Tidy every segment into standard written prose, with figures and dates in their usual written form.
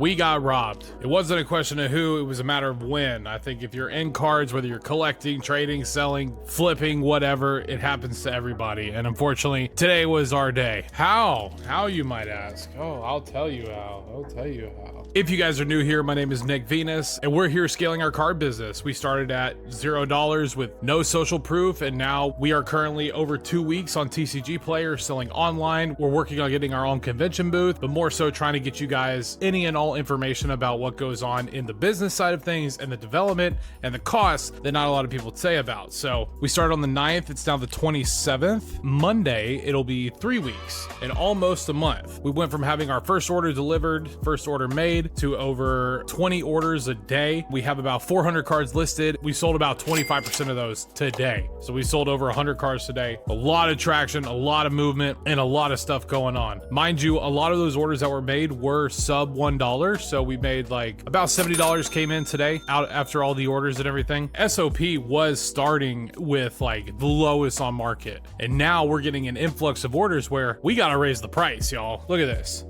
We got robbed. It wasn't a question of who, it was a matter of when. I think if you're in cards, whether you're collecting, trading, selling, flipping, whatever, it happens to everybody. And unfortunately, today was our day. How? How, you might ask? Oh, I'll tell you how. I'll tell you how. If you guys are new here, my name is Nick Venus, and we're here scaling our card business. We started at $0 with no social proof, and now we are currently over 2 weeks on TCGPlayer selling online. We're working on getting our own convention booth, but more so trying to get you guys any and all information about what goes on in the business side of things and the development and the costs that not a lot of people say about. So we started on the 9th, it's now the 27th. Monday, it'll be 3 weeks and almost a month. We went from having our first order delivered, first order made, to over 20 orders a day. We have about 400 cards listed. We sold about 25% of those today. So we sold over 100 cards today. A lot of traction, a lot of movement, and a lot of stuff going on. Mind you, a lot of those orders that were made were sub $1. So we made like about $70 came in today out after all the orders and everything. SOP was starting with like the lowest on market. And now we're getting an influx of orders where we got to raise the price, y'all. Look at this.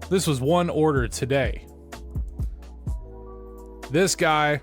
This was one order today. This guy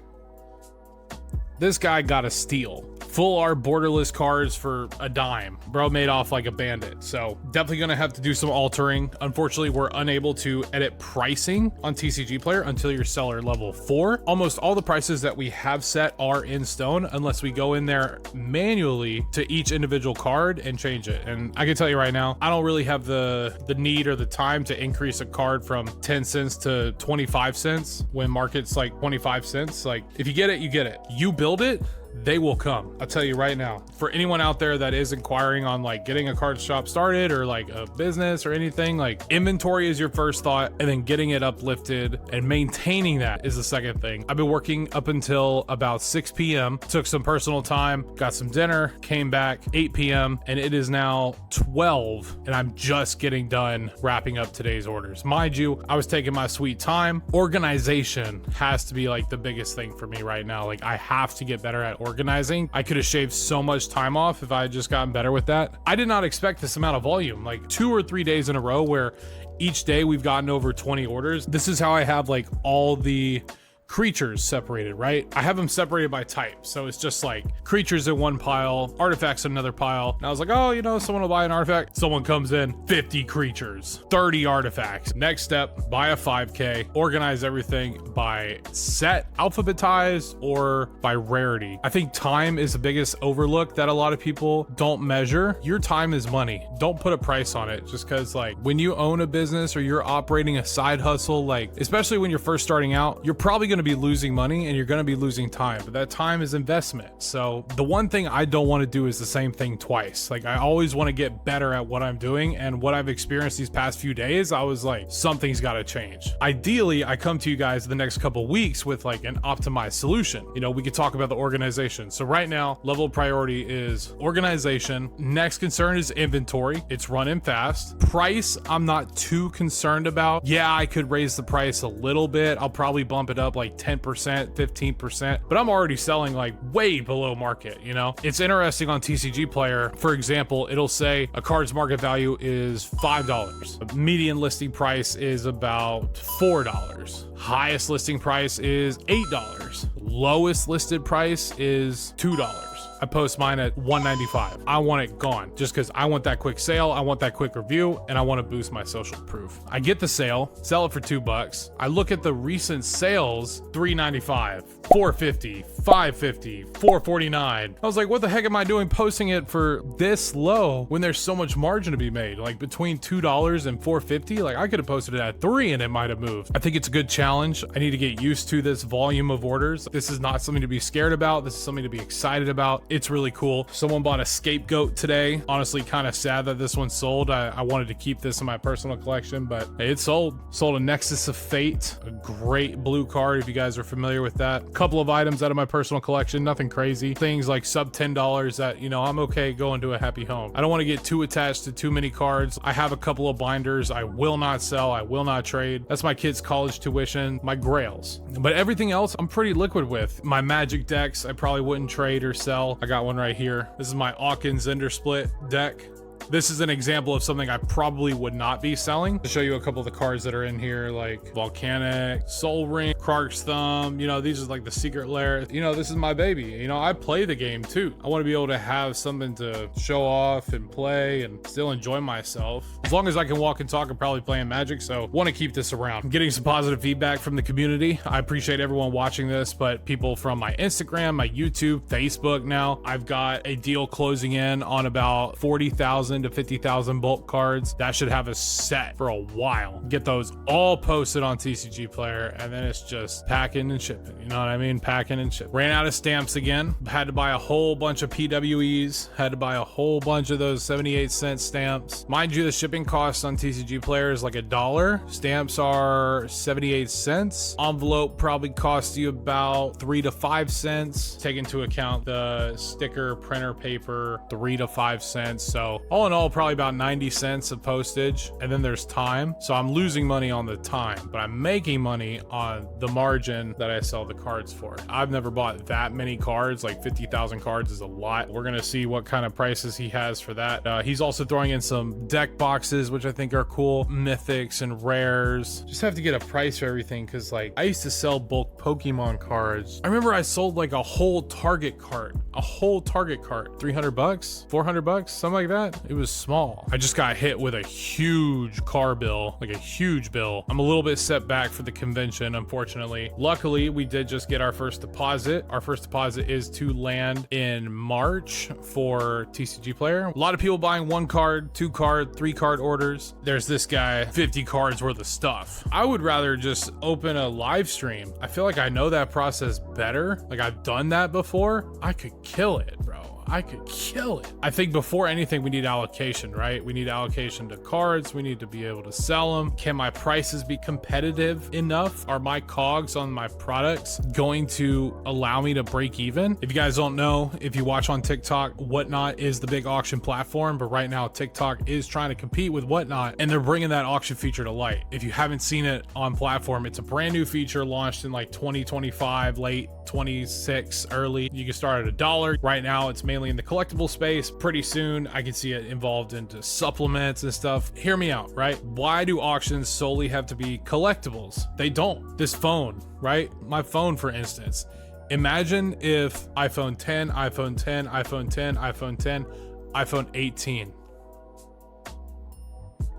got a steal. Full art borderless cards for a dime. Bro made off like a bandit. So definitely gonna have to do some altering. Unfortunately, we're unable to edit pricing on TCGPlayer until you're seller level 4. Almost all the prices that we have set are in stone unless we go in there manually to each individual card and change it. And I can tell you right now, I don't really have the need or the time to increase a card from 10 cents to 25 cents when market's like 25 cents. Like if you get it, you get it. You build it, they will come. I'll tell you right now, for anyone out there that is inquiring on like getting a card shop started or like a business or anything, like inventory is your first thought, and then getting it uplifted and maintaining that is the second thing. I've been working up until about 6 p.m. Took some personal time, got some dinner, came back 8 p.m. and it is now 12 and I'm just getting done wrapping up today's orders. Mind you, I was taking my sweet time. Organization has to be like the biggest thing for me right now. Like I have to get better at organizing. I could have shaved so much time off if I had just gotten better with that. I did not expect this amount of volume, like 2 or 3 days in a row where each day we've gotten over 20 orders. This is how I have like all the creatures separated, right? I have them separated by type. So it's just like creatures in one pile, artifacts in another pile. And I was like, oh, you know, someone will buy an artifact. Someone comes in, 50 creatures, 30 artifacts. Next step, buy a 5K, organize everything by set, alphabetized, or by rarity. I think time is the biggest overlook that a lot of people don't measure. Your time is money. Don't put a price on it just because like when you own a business or you're operating a side hustle, like especially when you're first starting out, you're probably going to be losing money and you're going to be losing time, but that time is investment. So the one thing I don't want to do is the same thing twice. Like I always want to get better at what I'm doing, and what I've experienced these past few days, I was like, something's got to change. Ideally, I come to you guys the next couple weeks with like an optimized solution. You know, we could talk about the organization. So right now, level of priority is organization. Next concern is inventory. It's running fast. Price, I'm not too concerned about. Yeah, I could raise the price a little bit. I'll probably bump it up like 10%, 15%, but I'm already selling like way below market, you know? It's interesting on TCGPlayer, for example, it'll say a card's market value is $5. Median listing price is about $4. Highest listing price is $8. Lowest listed price is $2. I post mine at $195. I want it gone just because I want that quick sale. I want that quick review, and I want to boost my social proof. I get the sale, sell it for $2. I look at the recent sales, $395, $450, $550, $449. I was like, what the heck am I doing posting it for this low when there's so much margin to be made? Like between $2 and $450, like I could have posted it at $3 and it might have moved. I think it's a good challenge. I need to get used to this volume of orders. This is not something to be scared about. This is something to be excited about. It's really cool. Someone bought a scapegoat today. Honestly, kind of sad that this one sold. I wanted to keep this in my personal collection, but it sold. Sold a Nexus of Fate, a great blue card if you guys are familiar with that. A couple of items out of my personal collection, nothing crazy. Things like sub $10 that, you know, I'm okay going to a happy home. I don't want to get too attached to too many cards. I have a couple of binders I will not sell. I will not trade. That's my kids' college tuition, my grails. But everything else I'm pretty liquid with. My Magic decks, I probably wouldn't trade or sell. I got one right here. This is my Awkins Ender Split deck. This is an example of something I probably would not be selling. To show you a couple of the cards that are in here, like Volcanic, Soul Ring, Krark's Thumb, you know, these are like the secret lair. You know, this is my baby. You know, I play the game too. I want to be able to have something to show off and play and still enjoy myself. As long as I can walk and talk, I'm probably playing Magic, so want to keep this around. I'm getting some positive feedback from the community. I appreciate everyone watching this, but people from my Instagram, my YouTube, Facebook now, I've got a deal closing in on about 40,000 to 50,000 bulk cards. That should have us set for a while. Get those all posted on TCGPlayer, and then it's just packing and shipping. You know what I mean? Packing and shipping. Ran out of stamps again. Had to buy a whole bunch of PWEs. Had to buy a whole bunch of those 78-cent stamps. Mind you, the shipping costs on TCGPlayer is like $1. Stamps are 78 cents. Envelope probably costs you about 3 to 5 cents. Take into account the sticker, printer paper, 3 to 5 cents. So all in all, probably about 90 cents of postage. And then there's time. So I'm losing money on the time, but I'm making money on the margin that I sell the cards for. I've never bought that many cards. Like 50,000 cards is a lot. We're gonna see what kind of prices he has for that. He's also throwing in some deck boxes, which I think are cool. Mythics and rares. Just have to get a price for everything, because like I used to sell bulk Pokemon cards. I remember I sold like a whole Target cart. A whole Target cart. 300 bucks? 400 bucks? Something like that. It was small. I just got hit with a huge car bill. Like a huge bill. I'm a little bit set back for the convention, unfortunately. Luckily, we did just get our first deposit. Our first deposit is to land in March for TCGPlayer. A lot of people buying 1 card, 2 card, 3 card orders. There's this guy, 50 cards worth of stuff. I would rather just open a live stream. I feel like I know that process better. Like I've done that before. I could kill it, bro. I could kill it. I think before anything, we need allocation, right? We need allocation to cards. We need to be able to sell them. Can my prices be competitive enough? Are my cogs on my products going to allow me to break even? If you guys don't know, if you watch on TikTok, Whatnot is the big auction platform, but right now TikTok is trying to compete with Whatnot, and they're bringing that auction feature to light. If you haven't seen it on platform, it's a brand new feature launched in like 2025, late 26, early. You can start at $1. Right now, it's mainly in the collectible space. Pretty soon, I can see it involved into supplements and stuff. Hear me out, right? Why do auctions solely have to be collectibles? They don't. This phone, right? My phone, for instance. Imagine if iPhone 10, iPhone 10, iPhone 10, iPhone 10, iPhone 18.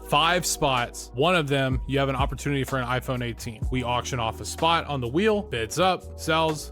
5 spots. One of them, you have an opportunity for an iPhone 18. We auction off a spot on the wheel, bids up, sells,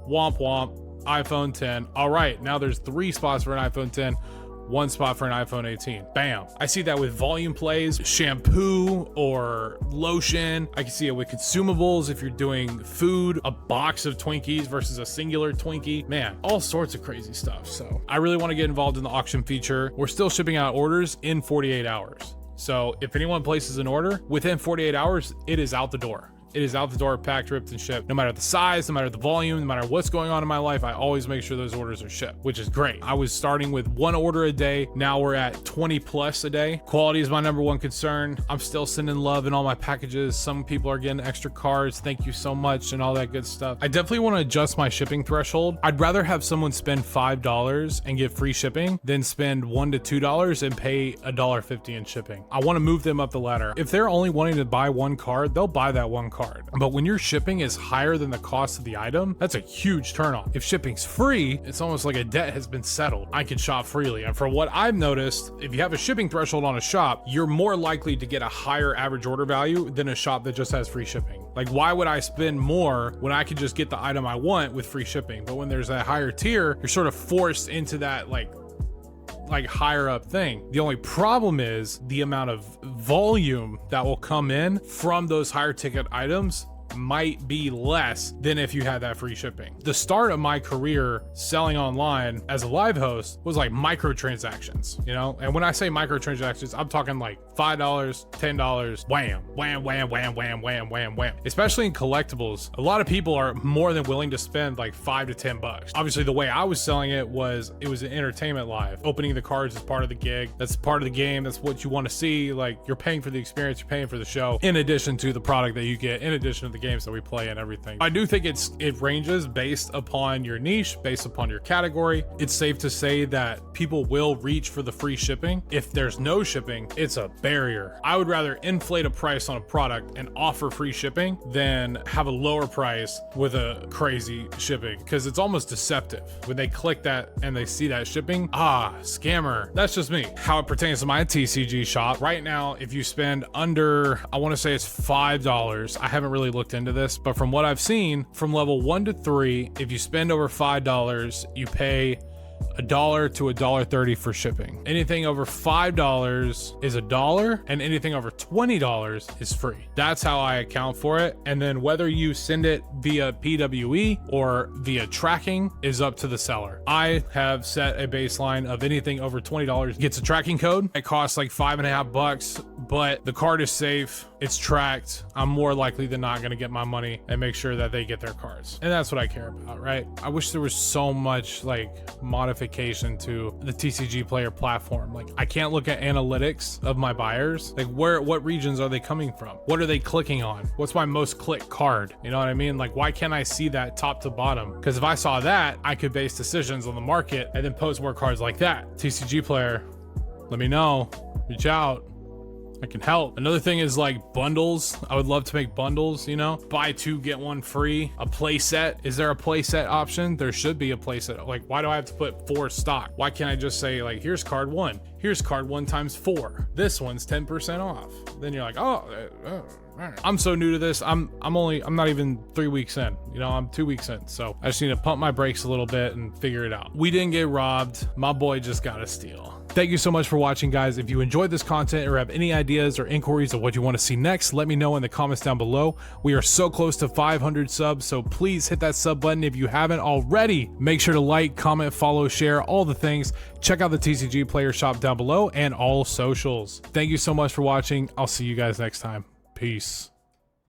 womp womp, iPhone 10. All right, now there's 3 spots for an iPhone 10, 1 spot for an iPhone 18. Bam. I see that with volume plays, shampoo or lotion. I can see it with consumables if you're doing food, a box of Twinkies versus a singular Twinkie. Man, all sorts of crazy stuff. So I really want to get involved in the auction feature. We're still shipping out orders in 48 hours. So if anyone places an order within 48 hours, it is out the door. It is out the door, packed, ripped, and shipped. No matter the size, no matter the volume, no matter what's going on in my life, I always make sure those orders are shipped, which is great. I was starting with 1 order a day. Now we're at 20 plus a day. Quality is my #1 concern. I'm still sending love in all my packages. Some people are getting extra cards. Thank you so much and all that good stuff. I definitely want to adjust my shipping threshold. I'd rather have someone spend $5 and get free shipping than spend $1 to $2 and pay $1.50 in shipping. I want to move them up the ladder. If they're only wanting to buy 1 card, they'll buy that 1 card. But when your shipping is higher than the cost of the item, that's a huge turnoff. If shipping's free, it's almost like a debt has been settled. I can shop freely. And from what I've noticed, if you have a shipping threshold on a shop, you're more likely to get a higher average order value than a shop that just has free shipping. Like, why would I spend more when I could just get the item I want with free shipping? But when there's a higher tier, you're sort of forced into that like higher up thing. The only problem is the amount of volume that will come in from those higher ticket items might be less than if you had that free shipping. The start of my career selling online as a live host was like microtransactions, you know? And when I say microtransactions, I'm talking like $5, $10, wham, wham, wham, wham, wham, wham, wham, wham. Especially in collectibles, a lot of people are more than willing to spend like $5 to $10. Obviously, the way I was selling it was an entertainment live. Opening the cards is part of the gig. That's part of the game. That's what you want to see. Like, you're paying for the experience, you're paying for the show, in addition to the product that you get, in addition to the games that we play and everything. I do think it ranges based upon your niche, based upon your category. It's safe to say that people will reach for the free shipping. If there's no shipping, it's a barrier. I would rather inflate a price on a product and offer free shipping than have a lower price with a crazy shipping, because it's almost deceptive when they click that and they see that shipping. Scammer. That's just me. How it pertains to my TCG shop right now, if you spend under, I want to say it's $5. I haven't really looked into this, but from what I've seen, from level 1 to 3, if you spend over $5, you pay $1 to $1.30 for shipping. Anything over $5 is $1, and anything over $20 is free. That's how I account for it. And then whether you send it via PWE or via tracking is up to the seller. I have set a baseline of anything over $20 gets a tracking code. It costs like $5.50, but the card is safe. It's tracked. I'm more likely than not going to get my money and make sure that they get their cards. And that's what I care about, right? I wish there was so much like modification to the TCGPlayer platform. Like, I can't look at analytics of my buyers. Like, what regions are they coming from? What are they clicking on? What's my most clicked card? You know what I mean? Like, why can't I see that top to bottom? Because if I saw that, I could base decisions on the market and then post more cards like that. TCGPlayer, let me know. Reach out. I can help. Another thing is like bundles. I would love to make bundles, you know, buy 2, get 1 free. A play set. Is there a play set option? There should be a play set. Like, why do I have to put 4 stock? Why can't I just say like, here's card 1. Here's card 1 times 4. This one's 10% off. Then you're like, I'm so new to this. I'm not even 3 weeks in, you know, I'm 2 weeks in. So I just need to pump my brakes a little bit and figure it out. We didn't get robbed. My boy just got a steal. Thank you so much for watching, guys. If you enjoyed this content or have any ideas or inquiries of what you want to see next, let me know in the comments down below. We are so close to 500 subs, so please hit that sub button if you haven't already. Make sure to like, comment, follow, share, all the things. Check out the TCGPlayer shop down below and all socials. Thank you so much for watching. I'll see you guys next time. Peace.